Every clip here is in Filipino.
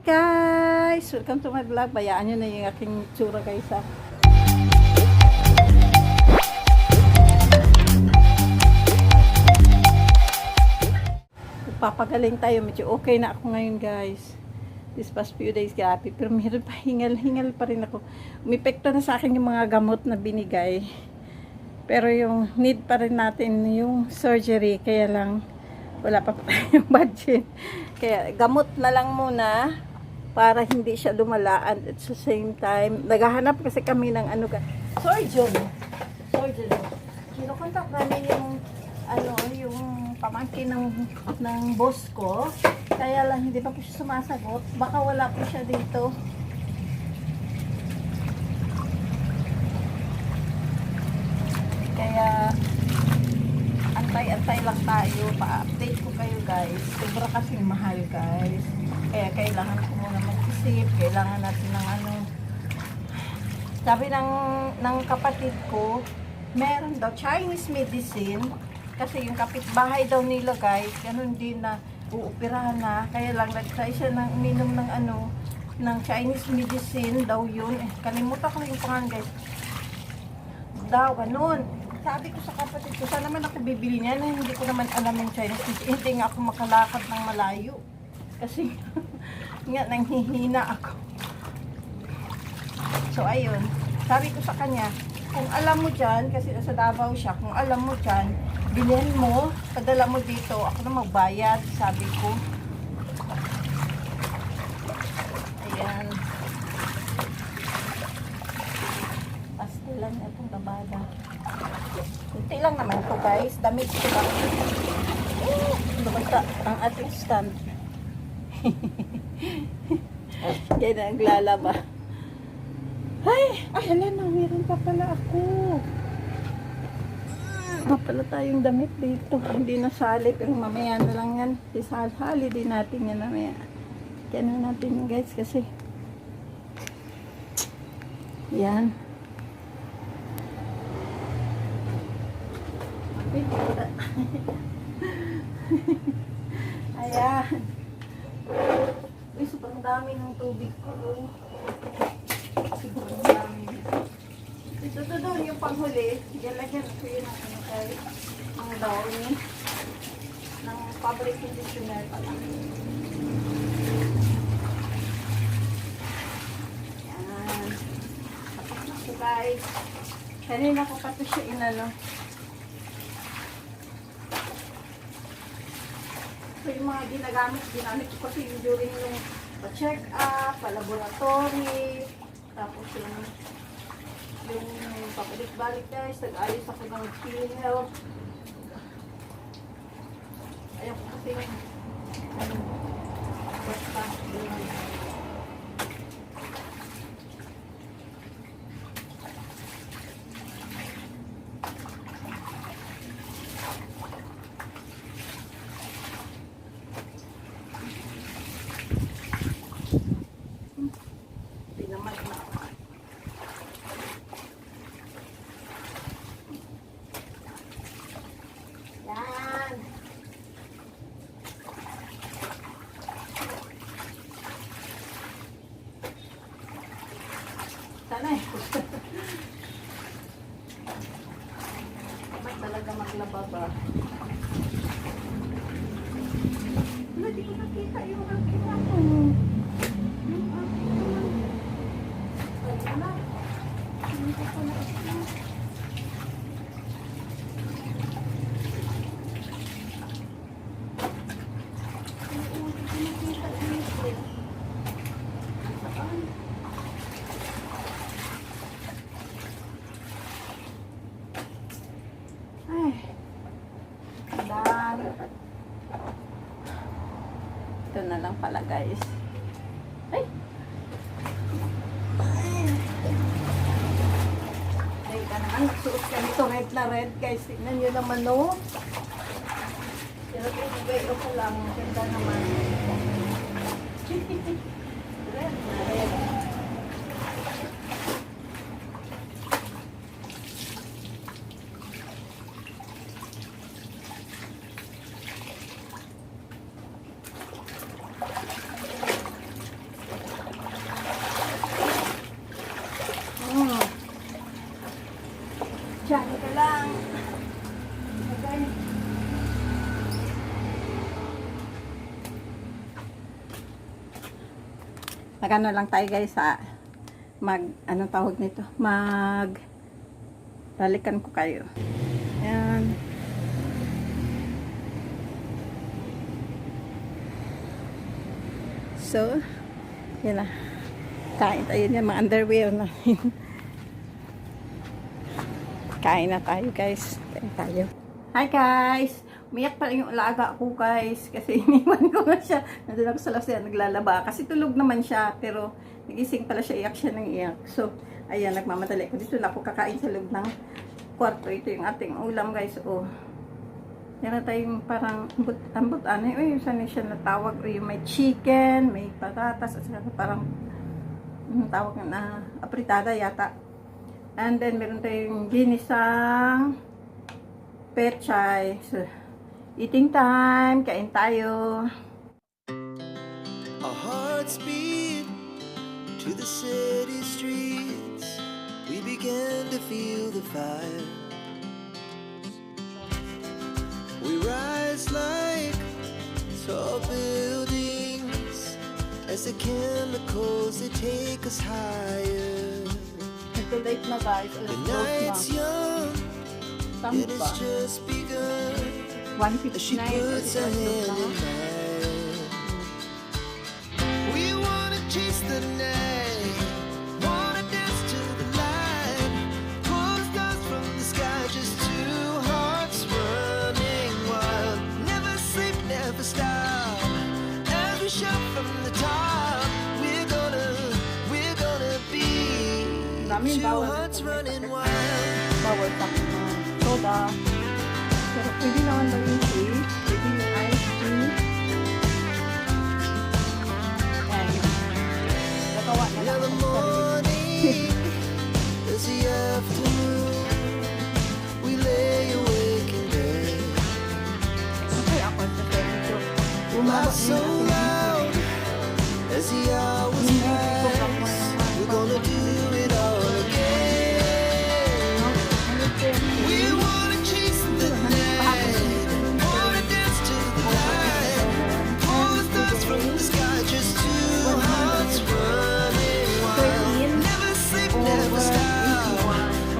Guys, welcome to my vlog. Bayaan nyo na yung aking tsura guys ha. Papagaling tayo. Medyo okay na ako ngayon guys. This past few days grabe. Pero meron pa hingal pa rin ako. Umipekto na sa akin yung mga gamot na binigay. Pero yung need pa rin natin yung surgery. Kaya lang wala pa tayong budget. Kaya gamot na lang muna para hindi siya lumala, and at the same time naghahanap kasi kami ng ano surgeon. Kinukontak namin yung yung pamangkin ng boss ko, kaya lang hindi pa po siya sumasagot, baka wala po siya dito. Kaya antay lang tayo, pa-update ko kayo guys. Sobra kasing mahal guys. Kaya kailangan ko muna mag-isip, kailangan natin ng sabi ng kapatid ko, meron daw Chinese medicine, kasi yung kapitbahay daw nila guys, ganun din na uupirahan na, kaya lang nag-try siya ng uminom ng ng Chinese medicine daw yun. Kalimutan ko yung pangalan guys. Daw, ganun. Sabi ko sa kapatid ko, saan naman ako bibili niya na hindi ko naman alam yung Chinese medicine. Hindi nga ako makalakad ng malayo. Kasi nga nanghihina ako. So ayun, sabi ko sa kanya, kung alam mo dyan, kasi nasa Davao siya, kung alam mo dyan, bilhin mo, padala mo dito, ako na magbayad, sabi ko. Ayan. Pastel lang itong labada. Kunti lang naman to guys, damit ko lang. Basta ang ating stand. Yan ang lalaba. Ay, hala na, meron pa pala ako. Pala tayong damit dito. Hindi nasali, pero mamaya na lang yan. Isali din natin yan mamaya. Kaya natin yan guys, kasi yan. Ayan. Uy, sobrang dami ng tubig ko. Sobrang dami. Ito doon yung panghuli. Lagyan ko yun ang downy ng fabric conditioner pala. Ayan. Tapos na ko guys. Kanina ko pa ito siya inano. So yung mga ginamit ko kasi during yung pa-check up, pa-laboratory, tapos yung pabalik-balik guys, nag-ayos ako ng health. Ayaw ko kasi basta pinamad na. Yan. Sana eh. Dapat talaga maglaba ba? Hindi ko nakita yung aking ako. Ito na lang pala guys. Ay! Ay ka naman, nagsuot ka nito red na red guys. Tignan nyo naman no. Pero ibigay ko lang. Ganda naman. Red na red. Magano lang tayo guys sa anong tawag nito? Balikan ko kayo. Ayan. So, yun na. Kain tayo niya, mga underwear namin. Kain na tayo guys. Kain tayo. Hi guys! Umiyak pa yung alaga ko guys. Kasi iniwan ko na siya. Nandun ako sa lasyan, naglalaba. Kasi tulog naman siya. Pero nagising pala siya, iyak siya ng iyak. So, ayan, nagmamadali ko. Dito na ako kakain sa loob ng kwarto. Ito yung ating ulam guys. Oh. Yan na tayong parang ambot ano. Uy, saan siya natawag? Uy, may chicken, may patatas. At saka parang tawag na apritada yata. And then, meron tayong ginisang pechay. So, eating time. Kain tayo. Our hearts beat to the city streets. We began to feel the fire. We rise like tall buildings as the chemicals they take us higher. Ito late na guys. The night's young, Tama it ba? has just begun. As she 1:59. puts her hand in mine. We wanna chase the night, wanna dance to the light, pull the stars from the sky, just two hearts running wild. Never sleep, never stop. As we shout from the top, we're gonna be Daming two bawal. hearts running wild. Bawal sa soda. Pero pwede naman daw yung tea. Pwede yung ice tea. And, nagawa na lang Now the ako sa morning is the afternoon. We lay awake in bed. Okay, ako sa medyo bumaba Laugh so din loud as the hours pass. We're gonna do it all again. We wanna chase the night, wanna dance to the light, pull the stars from the sky, just two hearts running wild. Never sleep, never stop.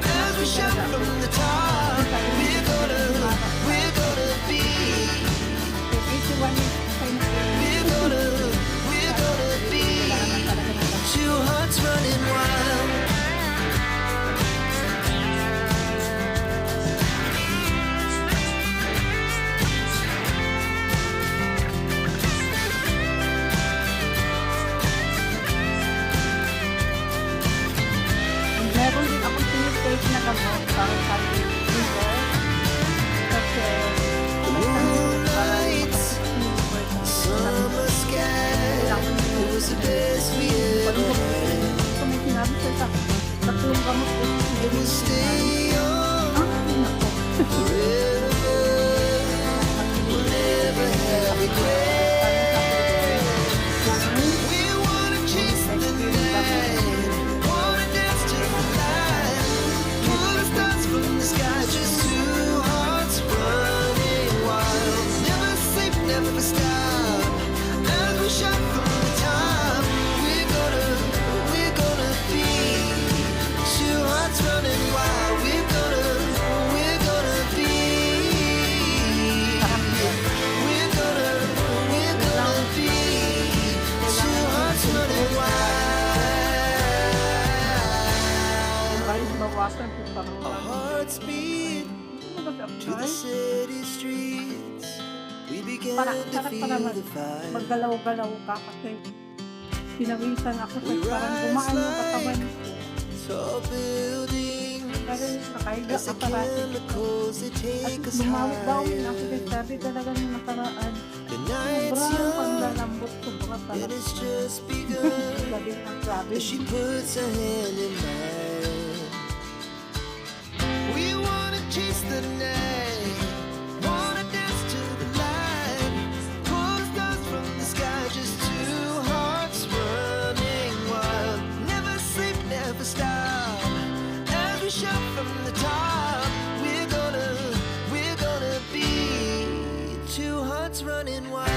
As we shout from the top, we're gonna be. We're gonna be two hearts running wild. Meron din ako tinitake na gamot para sa liver. Kasi Moonlights, summer sky, it was the best we ever had. kung may sinabi siya sa tatlong gamot ko, We'll stay on forever. We'll never have regrets. We wanna chase the night, wanna dance to the light, pull the stars from the sky, just two hearts running wild. Never sleep, never stop. As we shout from the top, we're gonna be two hearts running wild. We're gonna be. We're gonna be two hearts running wild. guys, bawasan kung parang Our hearts beat to the city streets. We began parang to sarap feel para the fire. maggalaw-galaw ka kasi pinawisan ako sa parang gumaan yung katawan ko. Tall buildings Pero nakahiga as ka the parati. chemicals they At take us bumawit-bawin ako higher. kasi sabi talaga nung nakaraan. The night's Sobrang young, paglalambot, sobrang it talaga. has just begun. Sabi ng grabe. As she puts her hand in mine. We wanna chase the night, wanna dance to the light, pull the stars from the sky, just two hearts running wild. Never sleep, never stop. As we shout from the top, we're gonna be two hearts running wild.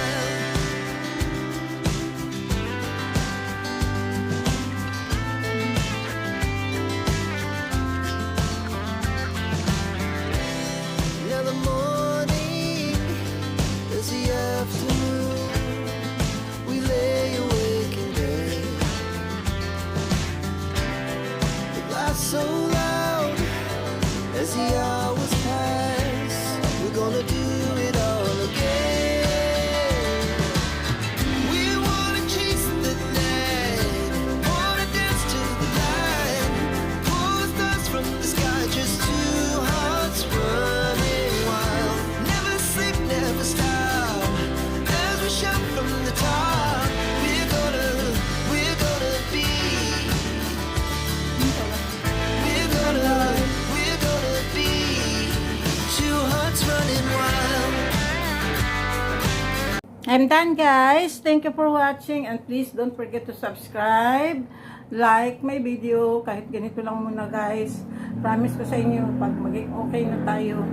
I'm done, guys. Thank you for watching and please don't forget to subscribe, like my video. Kahit ganito lang muna, guys. Promise ko sa inyo, pag maging okay na tayo,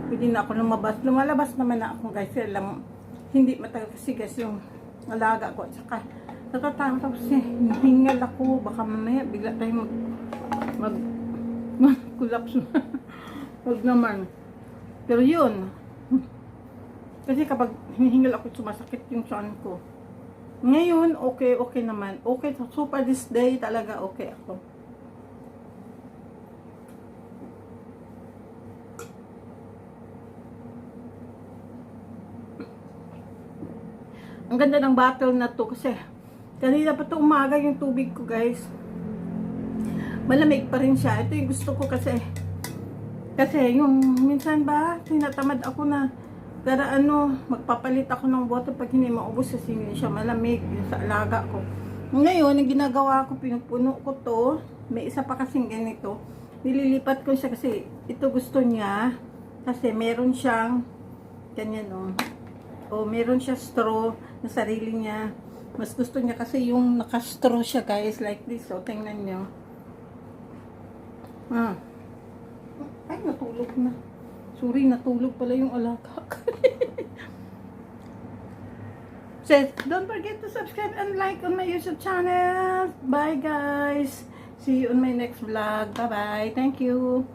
pwede na ako lumabas. Lumalabas naman na ako, guys. Lang, hindi matagal kasi, guys, yung alaga ko. At saka, natatakot kasi hingal ako. Baka mamaya bigla tayo mag-collapse. Huwag naman. Pero yun, kasi kapag hinihingal ako, sumasakit yung tiyan ko. Ngayon, okay naman. Okay, so far this day, talaga okay ako. Ang ganda ng bottle na to kasi kanina pa to umaga yung tubig ko, guys. Malamig pa rin siya. Ito yung gusto ko kasi yung minsan ba, tinatamad ako na para magpapalit ako ng bottle pag hindi maubos kasi hindi siya malamig yung sa alaga ko. Ngayon, ang ginagawa ko, pinupuno ko to. May isa pa kasing ganito. Nililipat ko siya kasi ito gusto niya. Kasi meron siyang ganyan meron siya straw na sarili niya. Mas gusto niya kasi yung naka-straw siya, guys, like this. So, tingnan niyo. Ay, natulog na. Sorry, natulog pala yung alaga ko. So, don't forget to subscribe and like on my YouTube channel. Bye, guys. See you on my next vlog. Bye-bye. Thank you.